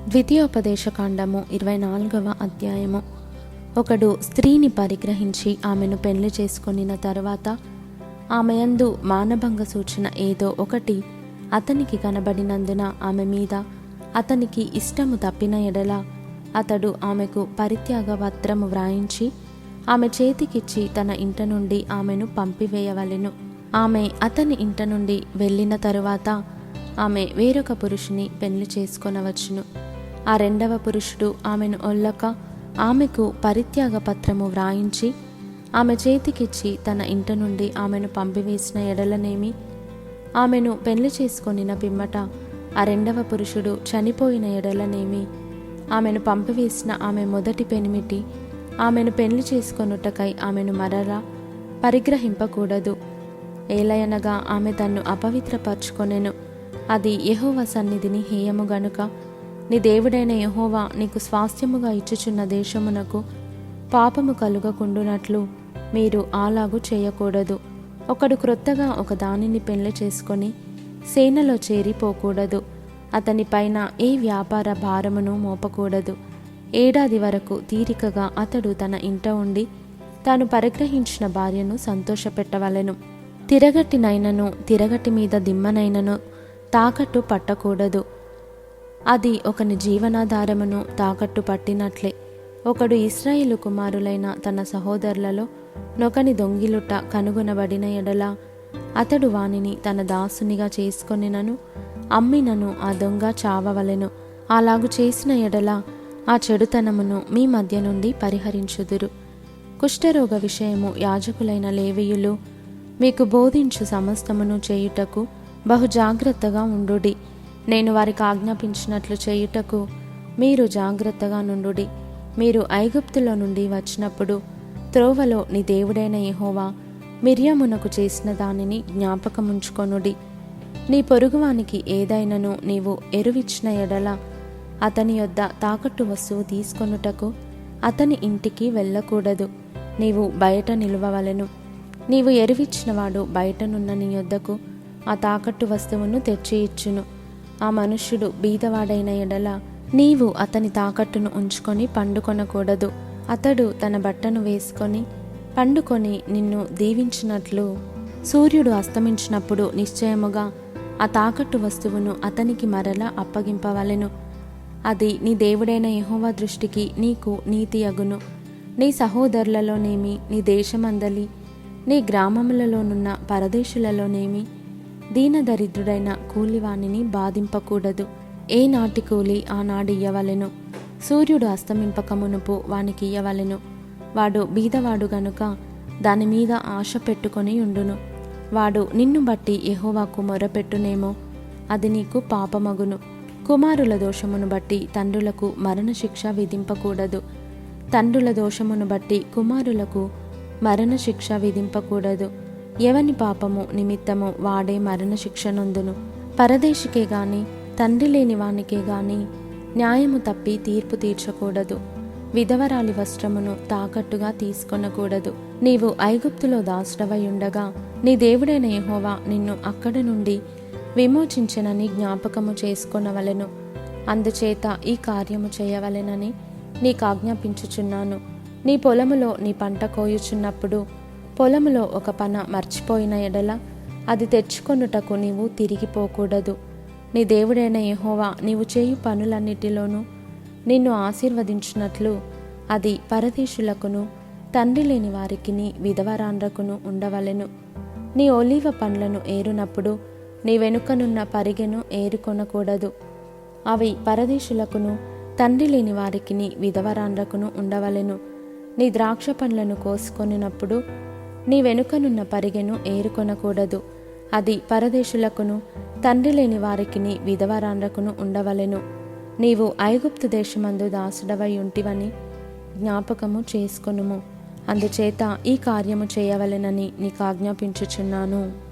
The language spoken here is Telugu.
ద్వితీయోపదేశకాండము 24వ అధ్యాయము. ఒకడు స్త్రీని పరిగ్రహించి ఆమెను పెళ్లి చేసుకొనిన తరువాత ఆమెయందు మానభంగ సూచన ఏదో ఒకటి అతనికి కనబడినందున ఆమె మీద అతనికి ఇష్టము తప్పిన ఎడల అతడు ఆమెకు పరిత్యాగ పత్రము వ్రాయించి ఆమె చేతికిచ్చి తన ఇంట నుండి ఆమెను పంపివేయవలెను. ఆమె అతని ఇంట నుండి వెళ్ళిన తరువాత ఆమె వేరొక పురుషుని పెళ్లి చేసుకొనవచ్చును. ఆ రెండవ పురుషుడు ఆమెను ఒల్లక ఆమెకు పరిత్యాగ పత్రము వ్రాయించి ఆమె చేతికిచ్చి తన ఇంట నుండి ఆమెను పంపివేసిన ఎడలనేమి, ఆమెను పెళ్లి చేసుకొనిన పిమ్మట ఆ రెండవ పురుషుడు చనిపోయిన ఎడలనేమి, ఆమెను పంపివేసిన ఆమె మొదటి పెనిమిటి ఆమెను పెళ్లి చేసుకొనుటకై ఆమెను మరలా పరిగ్రహింపకూడదు. ఏలయనగా ఆమె తన్ను అపవిత్రపరచుకొనెను. అది యెహోవా సన్నిధిని హేయము గనుక నీ దేవుడైన యెహోవా నీకు స్వాస్థ్యముగా ఇచ్చుచున్న దేశమునకు పాపము కలుగకుండునట్లు మీరు అలాగు చేయకూడదు. ఒకడు క్రొత్తగా ఒక దానిని పెళ్లి చేసుకొని సేనలో చేరిపోకూడదు. అతని పైన ఏ వ్యాపార భారమును మోపకూడదు. ఏడాది వరకు తీరికగా అతడు తన ఇంట ఉండి తాను పరిగ్రహించిన భార్యను సంతోషపెట్టవలెను. తిరగటినైనను తిరగటి మీద దిమ్మనైనను తాకట్టు పట్టకూడదు. అది ఒకని జీవనాధారమును తాకట్టు పట్టినట్లే. ఒకడు ఇశ్రాయేలు కుమారులైన తన సహోదరులలో నొకని దొంగిలుట కనుగొనబడిన ఎడల అతడు వానిని తన దాసునిగా చేసుకొనినను అమ్మినను ఆ దొంగ చావవలెను. అలాగు చేసిన ఎడల ఆ చెడుతనమును మీ మధ్య నుండి పరిహరించుదురు. కుష్ఠరోగ విషయము యాజకులైన లేవీయులు మీకు బోధించు సమస్తమును చేయుటకు బహు జాగ్రత్తగా ఉండుడి. నేను వారికి ఆజ్ఞాపించినట్లు చేయుటకు మీరు జాగ్రత్తగా నుండుడి. మీరు ఐగుప్తులో నుండి వచ్చినప్పుడు త్రోవలో నీ దేవుడైన యెహోవా మిర్యామునకు చేసిన దానిని జ్ఞాపకముంచుకొనుడి. నీ పొరుగువానికి ఏదైనను నీవు ఎరువిచ్చిన ఎడల అతని యొద్ద తాకట్టు వస్తువు తీసుకొనుటకు అతని ఇంటికి వెళ్ళకూడదు. నీవు బయట నిలువవలెను. నీవు ఎరువిచ్చినవాడు బయటనున్న నీ యొద్దకు ఆ తాకట్టు వస్తువును తెచ్చి ఇచ్చును. ఆ మనుష్యుడు బీదవాడైన ఎడల నీవు అతని తాకట్టును ఉంచుకొని పండుకొనకూడదు. అతడు తన బట్టను వేసుకొని పండుకొని నిన్ను దీవించినట్లు సూర్యుడు అస్తమించినప్పుడు నిశ్చయముగా ఆ తాకట్టు వస్తువును అతనికి మరలా అప్పగింపవలెను. అది నీ దేవుడైన యెహోవా దృష్టికి నీకు నీతి అగును. నీ సహోదరులలోనేమి, నీ దేశమందలి నీ గ్రామములలోనున్న పరదేశులలోనేమి దీనదరిద్రుడైన కూలివానిని బాధింపకూడదు. ఏ నాటి కూలి ఆనాడు ఇయ్యవలెను. సూర్యుడు అస్తమింపకమునుపు వానికి ఇయ్యవలెను. వాడు బీదవాడు గనుక దాని మీద ఆశ పెట్టుకొని ఉండును. వాడు నిన్ను బట్టి యెహోవాకు మొరపెట్టునేమో, అది నీకు పాపమగును. కుమారుల దోషమును బట్టి తండ్రులకు మరణశిక్ష విధింపకూడదు. తండ్రుల దోషమును బట్టి కుమారులకు మరణశిక్ష విధింపకూడదు. ఎవని పాపము నిమిత్తము వాడే మరణశిక్ష నొందును. పరదేశికే గాని తండ్రి లేని వానికే గాని న్యాయము తప్పి తీర్పు తీర్చకూడదు. విధవరాలి వస్త్రమును తాకట్టుగా తీసుకొనకూడదు. నీవు ఐగుప్తులో దాసుడవై ఉండగా నీ దేవుడైన యెహోవా నిన్ను అక్కడి నుండి విమోచించెనని జ్ఞాపకము చేసుకొనవలెను. అందుచేత ఈ కార్యము చేయవలెనని నీకు ఆజ్ఞాపించుచున్నాను. నీ పొలములో నీ పంట కోయుచున్నప్పుడు పొలములో ఒక పన మర్చిపోయిన ఎడల అది తెచ్చుకొనుటకు నీవు తిరిగిపోకూడదు. నీ దేవుడైన యెహోవా నీవు చేయు పనులన్నిటిలోనూ నిన్ను ఆశీర్వదించినట్లు అది పరదేశులకును తండ్రి లేని వారికిని విధవరాండ్రకును ఉండవలెను. నీ ఒలీవ పండ్లను ఏరునప్పుడు నీ వెనుకనున్న పరిగెను ఏరుకొనకూడదు. అవి పరదేశులకును తండ్రి లేని వారికిని విధవరాండ్రకును ఉండవలెను. నీ ద్రాక్ష పండ్లను కోసుకొనినప్పుడు నీ వెనుకనున్న పరిగెను ఏరుకొనకూడదు. అది పరదేశులకును తండ్రి లేని వారికిని విధవరాండ్రకును ఉండవలెను. నీవు ఐగుప్తు దేశమందు దాసుడవై ఉంటివని జ్ఞాపకము చేసుకొనుము. అందుచేత ఈ కార్యము చేయవలెనని నీకు ఆజ్ఞాపించుచున్నాను.